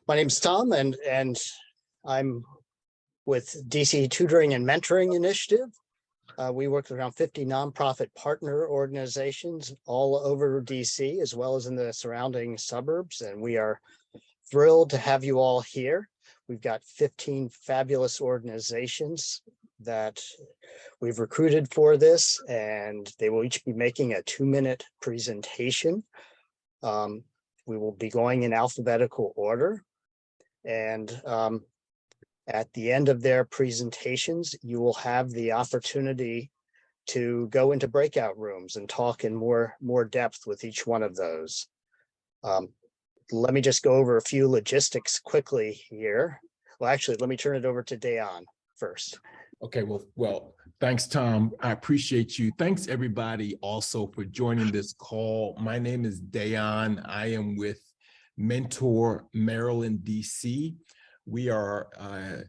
My name's Tom, and I'm with DC Tutoring and Mentoring Initiative. We work with around 50 nonprofit partner organizations all over DC, as well as in the surrounding suburbs, and we are thrilled to have you all here. We've got 15 fabulous organizations that we've recruited for this, and they will each be making a 2-minute presentation. We will be going in alphabetical order, and at the end of their presentations, you will have the opportunity to go into breakout rooms and talk in more depth with each one of those. Let me just go over a few logistics quickly here. Well, actually, let me turn it over to Dayan first. Okay, well, thanks, Tom. I appreciate you. Thanks, everybody, also for joining this call. My name is Dayan. I am with Mentor Maryland, DC. We are a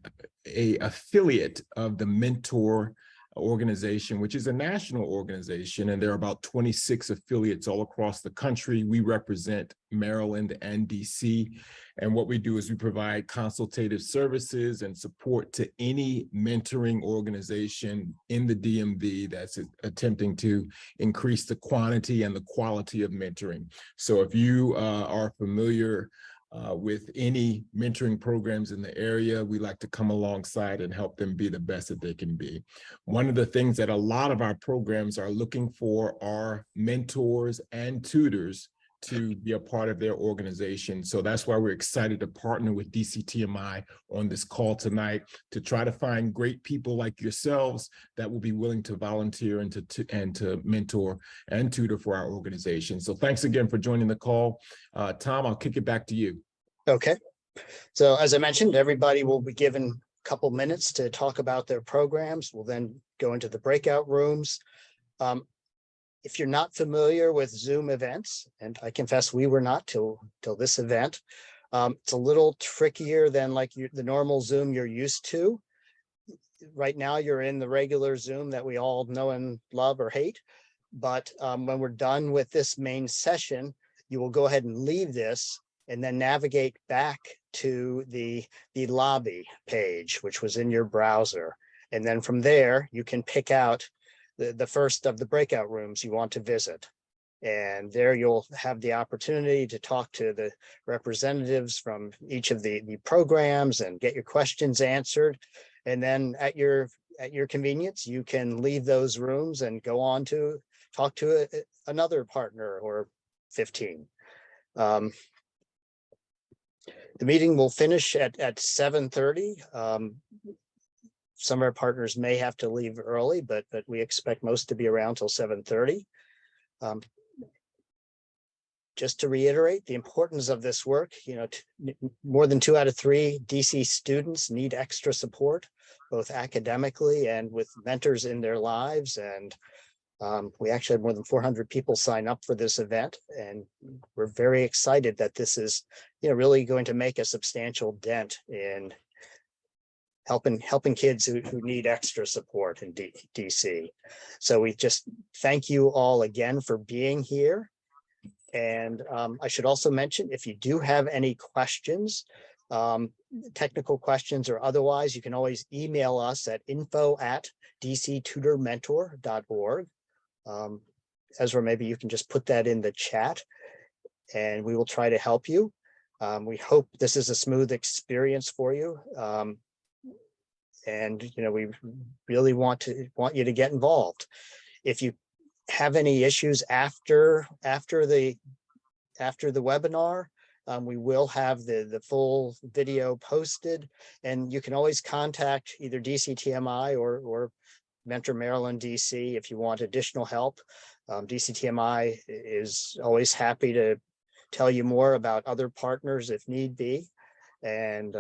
affiliate of the Mentor organization, which is a national organization, and there are about 26 affiliates all across the country. We represent Maryland and DC, and what we do is we provide consultative services and support to any mentoring organization in the DMV that's attempting to increase the quantity and the quality of mentoring. So if you are familiar with any mentoring programs in the area, we like to come alongside and help them be the best that they can be. One of the things that a lot of our programs are looking for are mentors and tutors to be a part of their organization. So that's why we're excited to partner with DCTMI on this call tonight to try to find great people like yourselves that will be willing to volunteer and to mentor and tutor for our organization. So thanks again for joining the call. Tom, I'll kick it back to you. Okay. So as I mentioned, everybody will be given a couple minutes to talk about their programs. We'll then go into the breakout rooms. If you're not familiar with Zoom events, and I confess we were not till this event, it's a little trickier than like the normal Zoom you're used to. Right now, you're in the regular Zoom that we all know and love or hate. But when we're done with this main session, you will go ahead and leave this and then navigate back to the lobby page, which was in your browser. And then from there, you can pick out the first of the breakout rooms you want to visit. And there you'll have the opportunity to talk to the representatives from each of the programs and get your questions answered. And then at your convenience, you can leave those rooms and go on to talk to another partner or 15. The meeting will finish at 7:30. Some of our partners may have to leave early, but we expect most to be around till 7:30. Just to reiterate the importance of this work, more than 2 out of 3 DC students need extra support, both academically and with mentors in their lives. And we actually had more than 400 people sign up for this event, and we're very excited that this is, really going to make a substantial dent in helping kids who need extra support in DC. So we just thank you all again for being here. And I should also mention, if you do have any questions, technical questions or otherwise, you can always email us at info@dctutormentor.org. Ezra, maybe you can just put that in the chat and we will try to help you. We hope this is a smooth experience for you. And we really want you to get involved. If you have any issues after the webinar, we will have the full video posted, and you can always contact either DCTMI or Mentor Maryland DC if you want additional help. DCTMI is always happy to tell you more about other partners if need be, and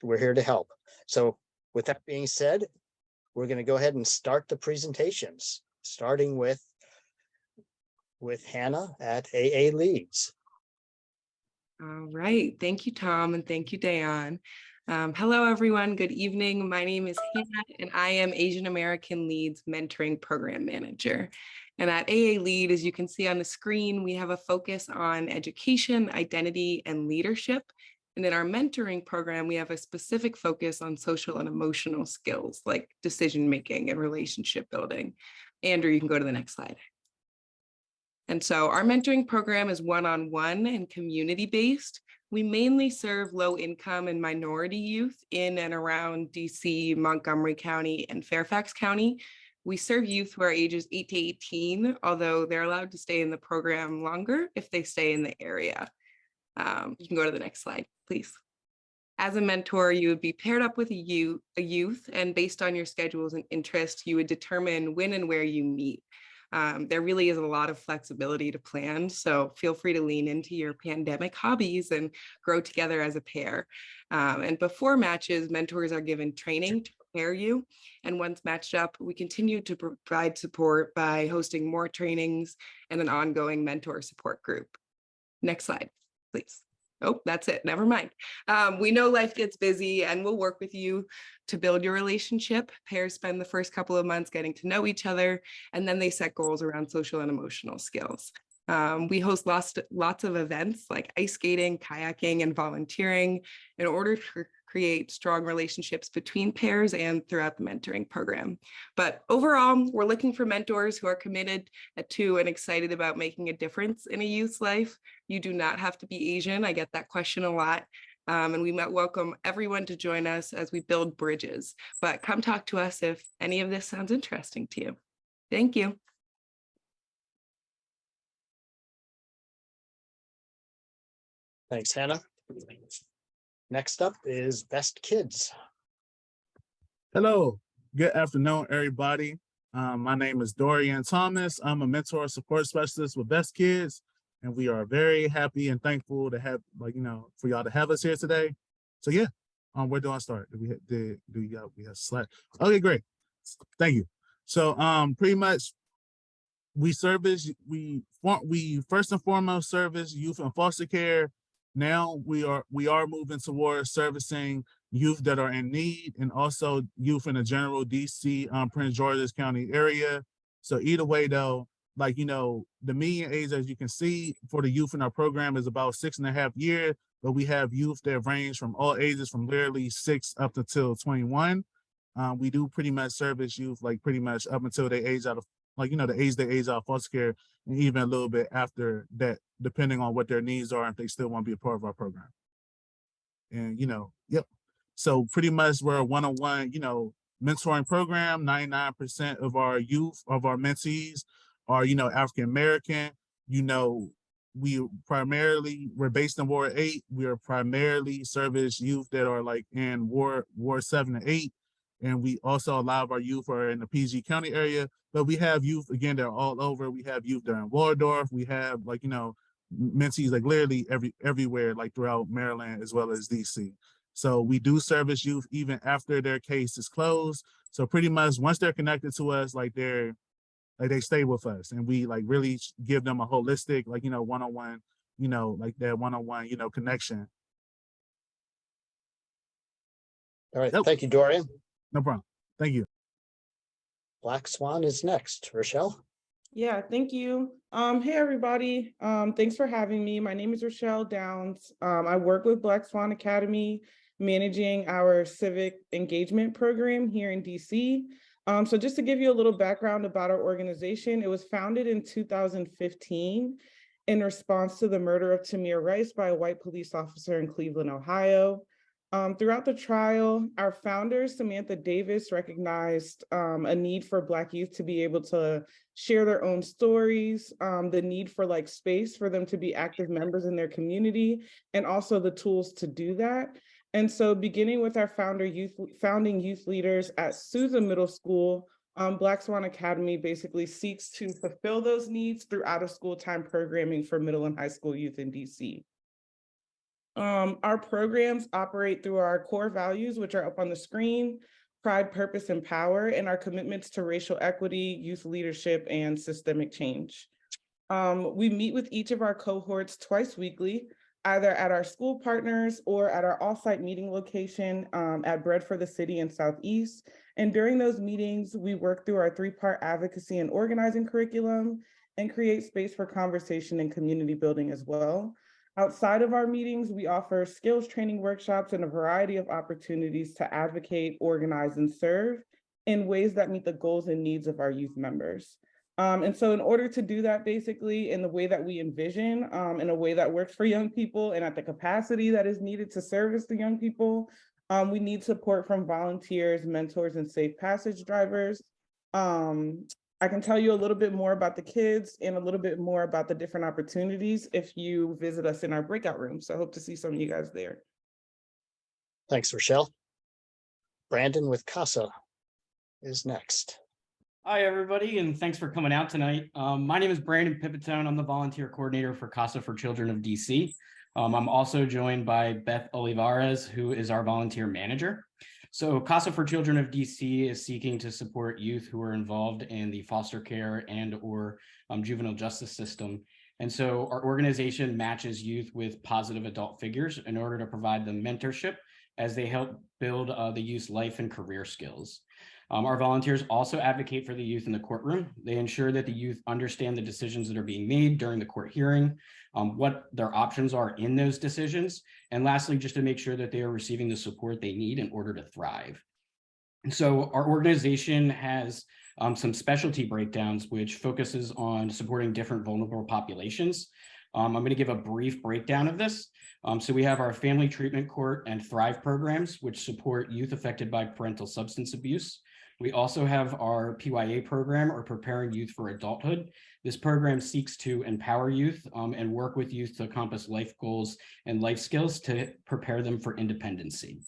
we're here to help. So with that being said, we're going to go ahead and start the presentations, starting with Hannah at AALead. All right. Thank you, Tom, and thank you, Dayan. Hello, everyone. Good evening. My name is Hannah, and I am Asian American Lead's Mentoring Program Manager. And at AALead, as you can see on the screen, we have a focus on education, identity, and leadership And in our mentoring program, we have a specific focus on social and emotional skills like decision-making and relationship building. Andrew, you can go to the next slide. And so our mentoring program is one-on-one and community-based. We mainly serve low-income and minority youth in and around DC, Montgomery County, and Fairfax County. We serve youth who are ages 8 to 18, although they're allowed to stay in the program longer if they stay in the area. You can go to the next slide, please. As a mentor, you would be paired up with a youth, and based on your schedules and interests, you would determine when and where you meet. There really is a lot of flexibility to plan, so feel free to lean into your pandemic hobbies and grow together as a pair. And before matches, mentors are given training to prepare you. And once matched up, we continue to provide support by hosting more trainings and an ongoing mentor support group. Next slide, please. Oh, that's it. Never mind. We know life gets busy and we'll work with you to build your relationship. Pairs spend the first couple of months getting to know each other, and then they set goals around social and emotional skills. We host lots of events like ice skating, kayaking, and volunteering in order to create strong relationships between pairs and throughout the mentoring program. But overall, we're looking for mentors who are committed to and excited about making a difference in a youth's life. You do not have to be Asian. I get that question a lot. And we might welcome everyone to join us as we build bridges. But come talk to us if any of this sounds interesting to you. Thank you. Thanks, Hannah. Next up is Best Kids. Hello, good afternoon, everybody. My name is Dorian Thomas. I'm a mentor support specialist with Best Kids, and we are very happy and thankful to have, for y'all to have us here today. So yeah, where do I start? We have Slack? Okay, great. Thank you. So pretty much we first and foremost service youth in foster care. Now we are moving towards servicing youth that are in need and also youth in the general DC, Prince George's County area. So either way though, the median age, as you can see, for the youth in our program is about 6.5 years, but we have youth that range from all ages from literally 6 up until 21. We do pretty much service youth pretty much up until they age out of the age they age out of foster care, and even a little bit after that, depending on what their needs are, if they still want to be a part of our program. And, yep. So pretty much we're a one-on-one, mentoring program. 99% of our youth, of our mentees are, African-American. We're based in Ward 8. We are primarily service youth that are in Ward 7 and 8. And we also, a lot of our youth are in the PG County area, but we have youth, again, that are all over. We have youth that are in Waldorf. We have mentees literally everywhere, throughout Maryland as well as DC. So we do service youth even after their case is closed. So pretty much once they're connected to us, they stay with us, and we really give them a holistic, one-on-one, that one-on-one, connection. All right, Yep. Thank you, Dorian. No problem. Thank you. Black Swan is next. Rochelle. Yeah, thank you. Hey, everybody. Thanks for having me. My name is Rochelle Downs. I work with Black Swan Academy, managing our civic engagement program here in DC. So just to give you a little background about our organization, it was founded in 2015 in response to the murder of Tamir Rice by a white police officer in Cleveland, Ohio. Throughout the trial, our founder, Samantha Davis, recognized a need for Black youth to be able to share their own stories, the need for space for them to be active members in their community, and also the tools to do that. And so beginning with our founding youth leaders at Susan Middle School, Black Swan Academy basically seeks to fulfill those needs through out-of-school time programming for middle and high school youth in DC. Our programs operate through our core values, which are up on the screen: pride, purpose, and power, and our commitments to racial equity, youth leadership, and systemic change. We meet with each of our cohorts twice weekly, either at our school partners or at our off-site meeting location at Bread for the City in Southeast. And during those meetings, we work through our 3-part advocacy and organizing curriculum and create space for conversation and community building as well. Outside of our meetings, we offer skills training workshops and a variety of opportunities to advocate, organize, and serve in ways that meet the goals and needs of our youth members. And so in order to do that, basically in the way that we envision, in a way that works for young people and at the capacity that is needed to service the young people, we need support from volunteers, mentors, and safe passage drivers. I can tell you a little bit more about the kids and a little bit more about the different opportunities if you visit us in our breakout room. So I hope to see some of you guys there. Thanks, Rochelle. Brandon with CASA is next. Hi, everybody, and thanks for coming out tonight. My name is Brandon Pipitone. I'm the volunteer coordinator for CASA for Children of DC. I'm also joined by Beth Olivares, who is our volunteer manager. So CASA for Children of DC is seeking to support youth who are involved in the foster care and/or juvenile justice system. And so our organization matches youth with positive adult figures in order to provide them mentorship as they help build the youth's life and career skills. Our volunteers also advocate for the youth in the courtroom. They ensure that the youth understand the decisions that are being made during the court hearing, what their options are in those decisions, and lastly, just to make sure that they are receiving the support they need in order to thrive. And so our organization has some specialty breakdowns, which focuses on supporting different vulnerable populations. I'm going to give a brief breakdown of this. So we have our Family Treatment Court and Thrive programs, which support youth affected by parental substance abuse. We also have our PYA program, or Preparing Youth for Adulthood. This program seeks to empower youth and work with youth to accomplish life goals and life skills to prepare them for independency.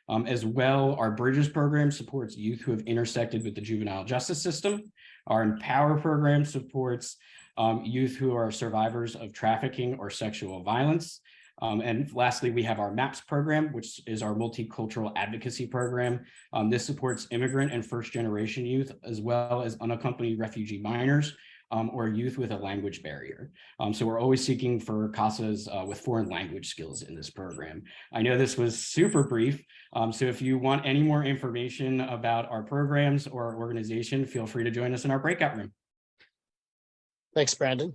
As well, our Bridges program supports youth who have intersected with the juvenile justice system. Our Empower program supports youth who are survivors of trafficking or sexual violence. And lastly, we have our MAPS program, which is our multicultural advocacy program. This supports immigrant and first-generation youth, as well as unaccompanied refugee minors or youth with a language barrier. So we're always seeking for CASAs with foreign language skills in this program. I know this was super brief, so if you want any more information about our programs or our organization, feel free to join us in our breakout room. Thanks, Brandon.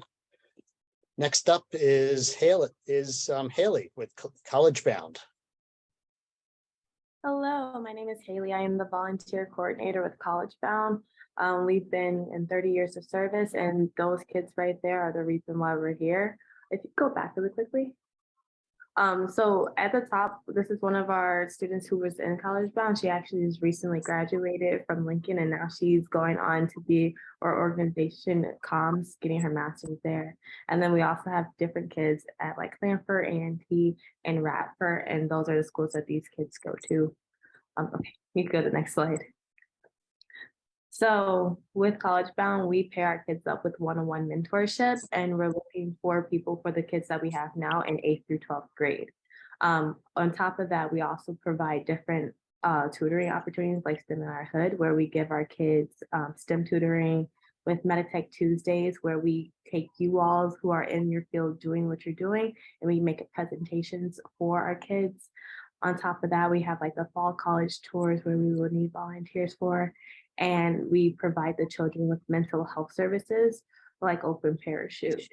Next up is Haley with College Bound. Hello, my name is Haley. I am the volunteer coordinator with College Bound. We've been in 30 years of service, and those kids right there are the reason why we're here. If you go back really quickly. So at the top, this is one of our students who was in College Bound. She actually just recently graduated from Lincoln, and now she's going on to be our organization at COMS, getting her master's there. And then we also have different kids at like Cranford, A&T, and Radford, and those are the schools that these kids go to. Okay, you can go to the next slide. So with College Bound, we pair our kids up with one-on-one mentorship, and we're looking for people for the kids that we have now in 8th through 12th grade. On top of that, we also provide different tutoring opportunities like STEM in Our Hood, where we give our kids STEM tutoring, with Meditech Tuesdays, where we take you all who are in your field doing what you're doing, and we make presentations for our kids. On top of that, we have like the fall college tours where we will need volunteers for. And we provide the children with mental health services like Open Parachute.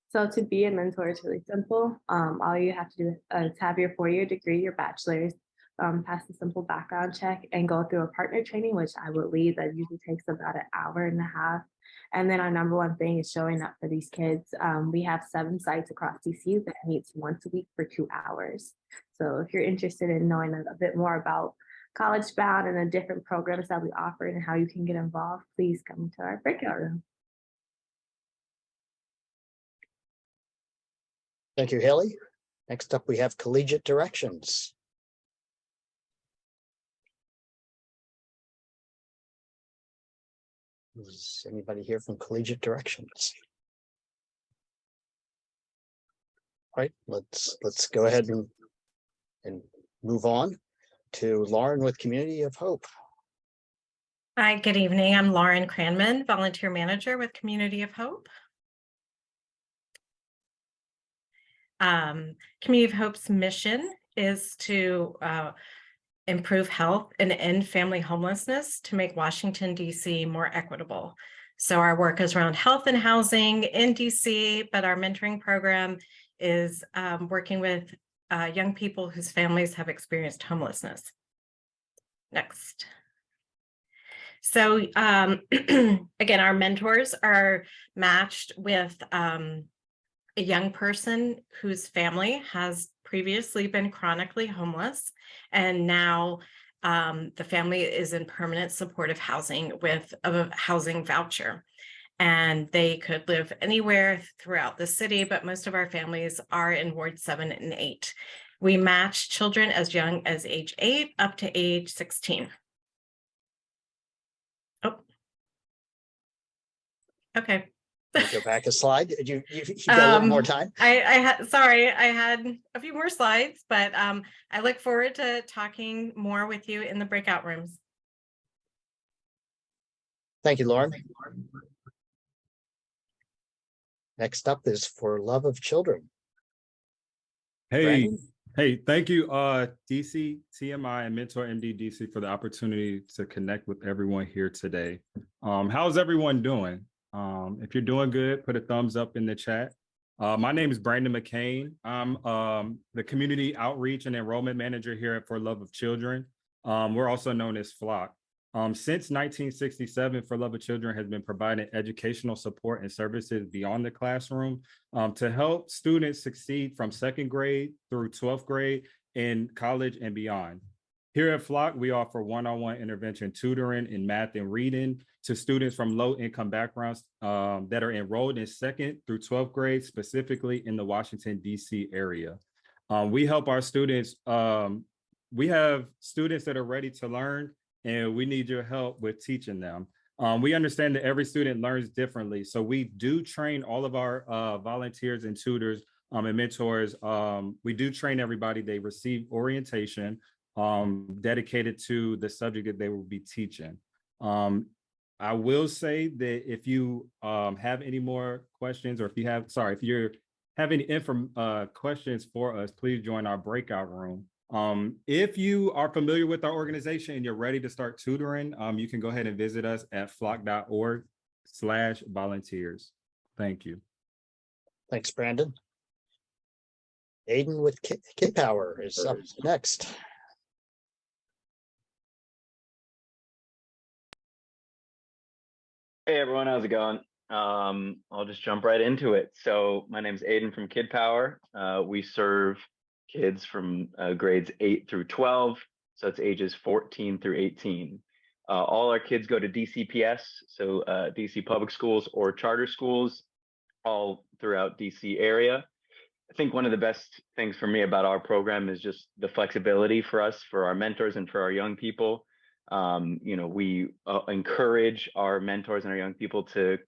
So to be a mentor is really simple. All you have to do is have your 4-year degree, your bachelor's, pass a simple background check, and go through a partner training, which I would lead. That usually takes about an hour and a half. And then our number one thing is showing up for these kids. We have 7 sites across DC that meets once a week for 2 hours. So if you're interested in knowing a bit more about College Bound and the different programs that we offer and how you can get involved, please come to our breakout room. Thank you, Haley. Next up, we have Collegiate Directions. Is anybody here from Collegiate Directions? All right, let's go ahead and move on to Lauren with Community of Hope. Hi, good evening. I'm Lauren Cranman, volunteer manager with Community of Hope. Community of Hope's mission is to improve health and end family homelessness to make Washington, D.C. more equitable. So our work is around health and housing in DC, but our mentoring program is working with young people whose families have experienced homelessness. Next. So again, our mentors are matched with a young person whose family has previously been chronically homeless, and now the family is in permanent supportive housing with a housing voucher. And they could live anywhere throughout the city, but most of our families are in Ward 7 and 8. We match children as young as age 8 up to age 16. Oh, okay. Go back a slide. You got a little more time. Sorry, I had a few more slides, but I look forward to talking more with you in the breakout rooms. Thank you, Lauren. Next up is For Love of Children. Hey, Brandon? hey, thank you, DC, TMI, and Mentor MD DC for the opportunity to connect with everyone here today. How's everyone doing? If you're doing good, put a thumbs up in the chat. My name is Brandon McCain. I'm the Community Outreach and Enrollment Manager here at For Love of Children. We're also known as FLOC. Since 1967, For Love of Children has been providing educational support and services beyond the classroom to help students succeed from 2nd grade through 12th grade in college and beyond. Here at FLOC, we offer one-on-one intervention tutoring in math and reading to students from low-income backgrounds that are enrolled in 2nd through 12th grade, specifically in the Washington, D.C. area. We help our students. We have students that are ready to learn, and we need your help with teaching them. We understand that every student learns differently, so we do train all of our volunteers and tutors and mentors. We do train everybody. They receive orientation dedicated to the subject that they will be teaching. I will say that if you have any more questions, or if you have, if you have any questions for us, please join our breakout room. If you are familiar with our organization and you're ready to start tutoring, you can go ahead and visit us at floc.org/volunteers. Thank you. Thanks, Brandon. Aiden with K-Power is up next. Hey everyone, how's it going? I'll just jump right into it. So my name is Aiden from Kid Power. We serve kids from grades 8 through 12, so it's ages 14 through 18. All our kids go to DCPS, so DC public schools or charter schools, all throughout DC area. I think one of the best things for me about our program is just the flexibility for us, for our mentors, and for our young people. We encourage our mentors and our young people to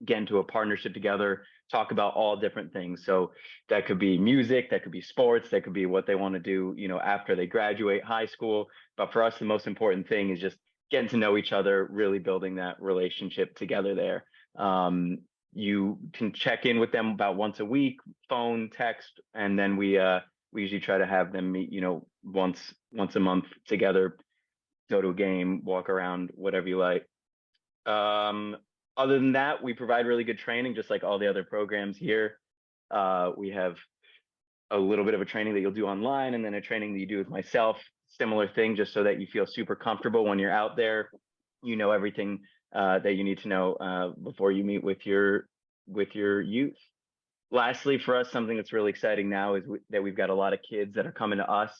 get into a partnership together, talk about all different things. So that could be music, that could be sports, that could be what they want to do, after they graduate high school. But for us, the most important thing is just getting to know each other, really building that relationship together there. You can check in with them about once a week, phone, text, and then we usually try to have them meet, once a month together, go to a game, walk around, whatever you like. Other than that, we provide really good training, just like all the other programs here. We have a little bit of a training that you'll do online, and then a training that you do with myself, similar thing, just so that you feel super comfortable when you're out there. You know everything that you need to know before you meet with your youth. Lastly, for us, something that's really exciting now is that we've got a lot of kids that are coming to us.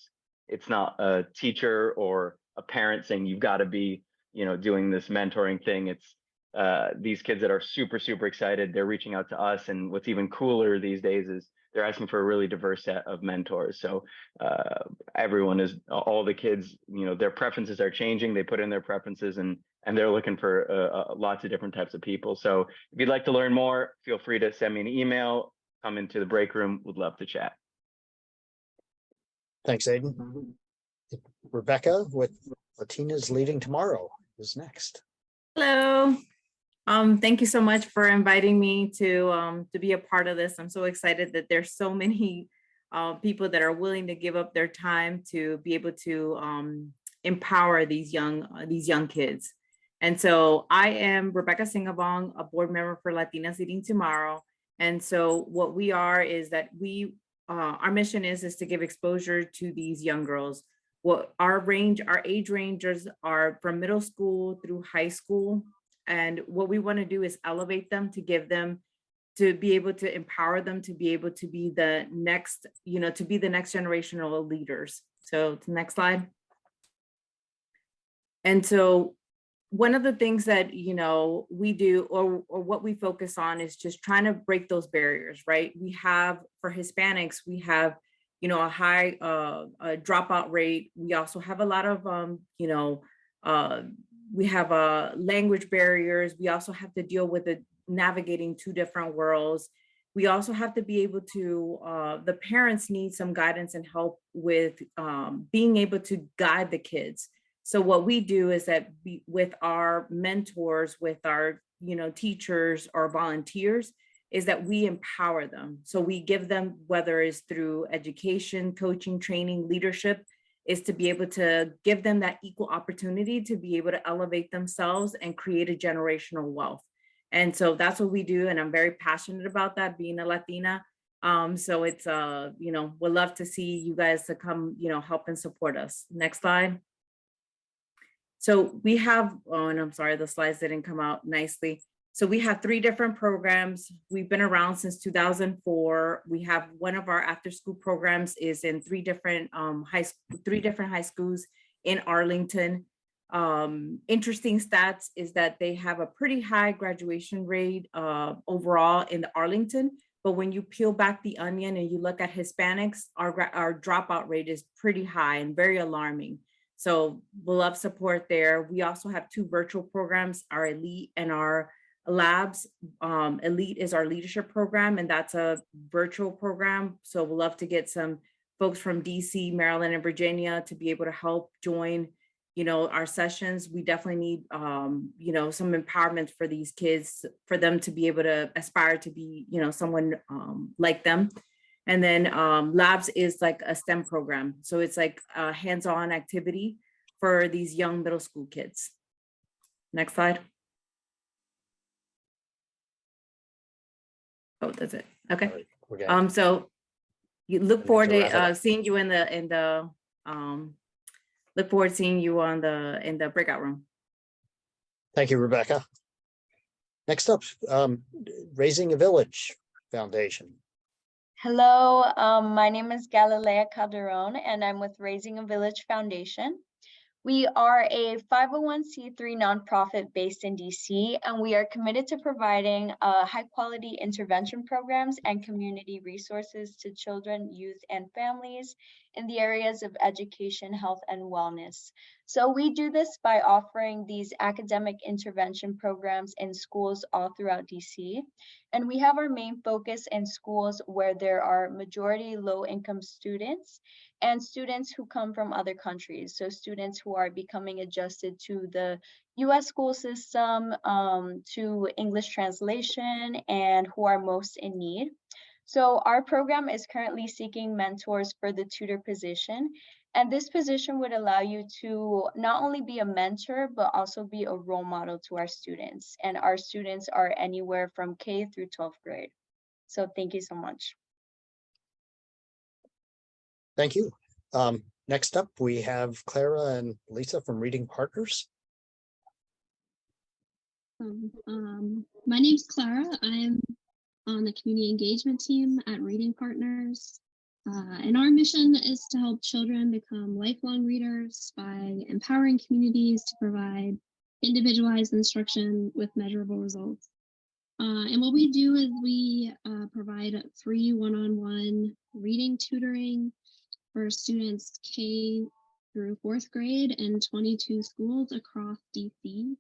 It's not a teacher or a parent saying you've got to be, doing this mentoring thing. It's these kids that are super, super excited. They're reaching out to us, and what's even cooler these days is they're asking for a really diverse set of mentors. So all the kids, their preferences are changing. They put in their preferences, and they're looking for lots of different types of people. So if you'd like to learn more, feel free to send me an email, come into the break room. Would love to chat. Thanks, Aiden. Rebecca with Latinas Leading Tomorrow is next. Hello. Thank you so much for inviting me to be a part of this. I'm so excited that there's so many people that are willing to give up their time to be able to empower these young kids. And so I am Rebecca Singabong, a board member for Latinas Leading Tomorrow. And so what we are is that our mission is to give exposure to these young girls. What our age ranges are from middle school through high school. And what we want to do is elevate them, to give them, to be able to empower them, to be able to be the next, to be the next generational leaders. So the next slide. And so one of the things that, we do or what we focus on is just trying to break those barriers, right? We have, for Hispanics, we have, a high dropout rate. We also have a lot of, we have language barriers. We also have to deal with navigating two different worlds. We also have to be able to, the parents need some guidance and help with being able to guide the kids. So what we do is that with our mentors, with our, teachers or volunteers, is that we empower them. So we give them, whether it's through education, coaching, training, leadership, is to be able to give them that equal opportunity to be able to elevate themselves and create a generational wealth. And so that's what we do. And I'm very passionate about that, being a Latina. So it's, we'd love to see you guys to come, help and support us. Next slide. So we have, and I'm sorry, the slides didn't come out nicely. So we have 3 different programs. We've been around since 2004. We have one of our after school programs is in 3 different high schools in Arlington. Interesting stats is that they have a pretty high graduation rate overall in the Arlington, but when you peel back the onion and you look at Hispanics, our dropout rate is pretty high and very alarming. So we'll love support there. We also have 2 virtual programs, our Elite and our Labs. Elite is our leadership program, and that's a virtual program. So we'll love to get some folks from DC, Maryland, and Virginia to be able to help join, our sessions. We definitely need, some empowerment for these kids, for them to be able to aspire to be, someone like them. And then Labs is like a STEM program. So it's like a hands-on activity for these young middle school kids. Next slide. Oh, that's it. Okay. Right, so you look forward to seeing you in the look forward to seeing you in the breakout room. Thank you, Rebecca. Next up, Raising a Village Foundation. Hello, my name is Galilea Calderon, and I'm with Raising a Village Foundation. We are a 501c3 nonprofit based in DC, and we are committed to providing high-quality intervention programs and community resources to children, youth, and families in the areas of education, health, and wellness. So we do this by offering these academic intervention programs in schools all throughout DC. And we have our main focus in schools where there are majority low-income students and students who come from other countries. So students who are becoming adjusted to the US school system, to English translation, and who are most in need. So our program is currently seeking mentors for the tutor position. And this position would allow you to not only be a mentor, but also be a role model to our students. And our students are anywhere from K through 12th grade. So thank you so much. Thank you. Next up, we have Clara and Lisa from Reading Partners. My name's Clara. I'm on the community engagement team at Reading Partners. And our mission is to help children become lifelong readers by empowering communities to provide individualized instruction with measurable results. And what we do is we provide free one-on-one reading tutoring for students K through 4th grade in 22 schools across DC.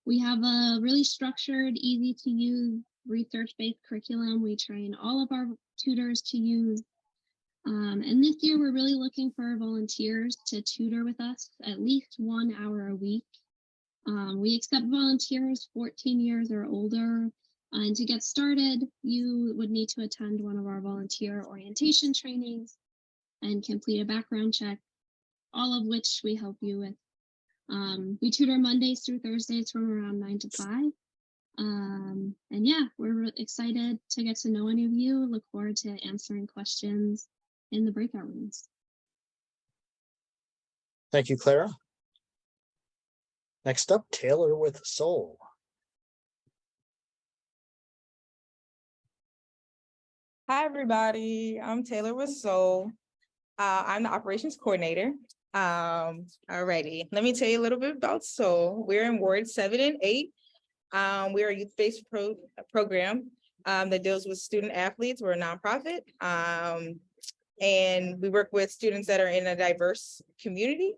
We have a really structured, easy to use, research-based curriculum we train all of our tutors to use. And this year we're really looking for volunteers to tutor with us at least 1 hour a week. We accept volunteers 14 years or older. And to get started, you would need to attend one of our volunteer orientation trainings and complete a background check, all of which we help you with We tutor Mondays through Thursdays from around 9 to 5. And yeah, we're excited to get to know any of you. Look forward to answering questions in the breakout rooms. Thank you, Clara. Next up, Taylor with Soul. Hi, everybody. I'm Taylor with Soul. I'm the operations coordinator. Alrighty, let me tell you a little bit about Soul. We're in Ward 7 and 8. We're a youth-based program that deals with student athletes. We're a nonprofit. And we work with students that are in a diverse community.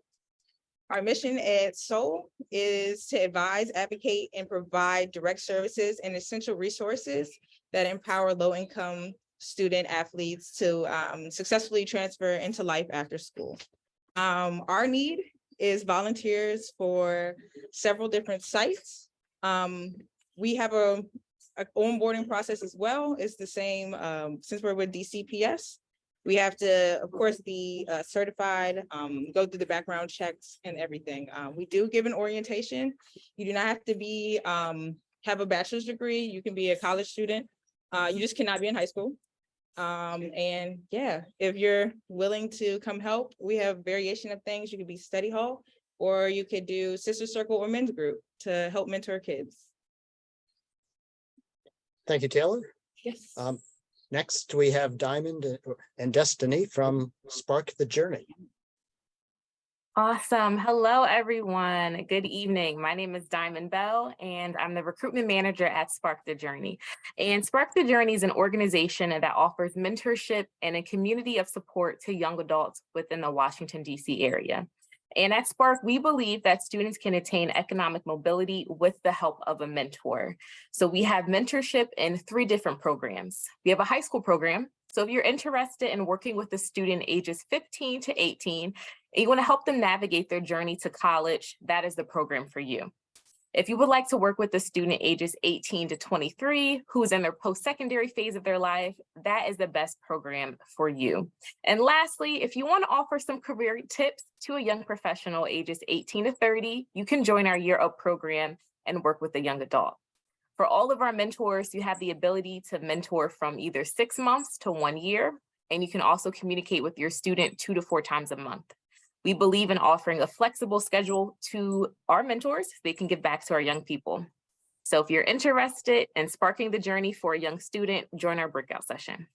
Our mission at Soul is to advise, advocate, and provide direct services and essential resources that empower low-income student athletes to successfully transfer into life after school. Our need is volunteers for several different sites. We have a onboarding process as well. It's the same since we're with DCPS. We have to, of course, be certified, go through the background checks and everything. We do give an orientation. You do not have to be have a bachelor's degree. You can be a college student. You just cannot be in high school. And yeah, if you're willing to come help, we have variation of things. You could be study hall, or you could do sister circle or men's group to help mentor kids. Thank you, Taylor. Yes. Next, we have Diamond and Destiny from Spark the Journey. Awesome. Hello, everyone. Good evening. My name is Diamond Bell, and I'm the recruitment manager at Spark the Journey. And Spark the Journey is an organization that offers mentorship and a community of support to young adults within the Washington, D.C. area. And at Spark, we believe that students can attain economic mobility with the help of a mentor. So we have mentorship in 3 different programs. We have a high school program. So if you're interested in working with a student ages 15 to 18, and you want to help them navigate their journey to college, that is the program for you. If you would like to work with a student ages 18 to 23 who is in their post-secondary phase of their life, that is the best program for you. And lastly, if you want to offer some career tips to a young professional ages 18 to 30, you can join our Year Up program and work with a young adult. For all of our mentors, you have the ability to mentor from either 6 months to 1 year, and you can also communicate with your student 2 to 4 times a month. We believe in offering a flexible schedule to our mentors so they can give back to our young people. So if you're interested in sparking the journey for a young student, join our breakout session.